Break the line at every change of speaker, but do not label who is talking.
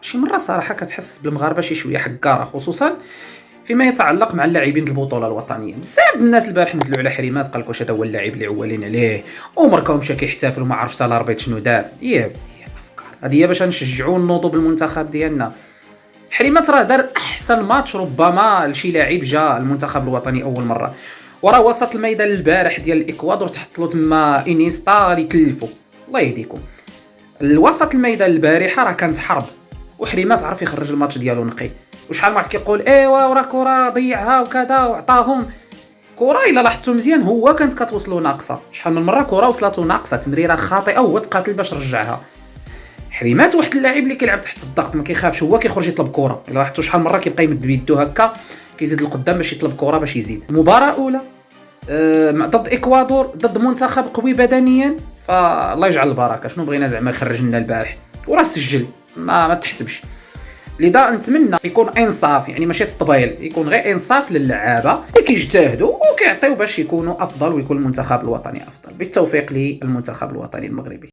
شي مرة صراحة كتحس بالمغاربة شي شوية حكارة، خصوصا فيما يتعلق مع اللاعبين البطولة الوطنية. بزاف د الناس البارح نزلوا على حريمات قالك واش هذا هو اللاعب اللي عوالين عليه، ومركا مشى كيحتفل وما عرف حتى الاربيط شنو دار. يا ودي الافكار هذه هي باش نشجعوا النضوج بالمنتخب ديالنا. حريمات راه دار احسن ماتش ربما لشي لاعب جا المنتخب الوطني اول مرة، وراه وسط الميدان البارح ديال الاكوادور تحط له تما انيستا اللي تلفو. الله يهديكم. الوسط الميدان البارحه راه كانت حرب، وحريمات عرف يخرج الماتش ديالو نقي. وشحال من واحد كيقول ايوا ورا كره ضيعها وكذا وعطاهم كره. الا لاحظتوا مزيان هو كانت كتوصلوا ناقصه، شحال من مره كره وصلته ناقصه، تمريره خاطئه وهو تقاتل باش رجعها. حريمات واحد اللاعب اللي كيلعب تحت الضغط ما كيخافش، هو كيخرج يطلب كره. الا لاحظتوا شحال مره كيبقى يمد بيدو هكا كيزيد لقدام باش يطلب كره باش يزيد. مباراه اولى ضد اكوادور، ضد منتخب قوي بدنيا، فالله يجعل البركه. شنو بغينا زعما يخرج لنا البارح وراه سجل، ما تحسبش. لذا نتمنى يكون انصاف، يعني ماشي تطبيل، يكون غير انصاف للعابه اللي كيجتهدوا وكيعطيو باش يكونوا افضل ويكون المنتخب الوطني افضل. بالتوفيق للمنتخب الوطني المغربي.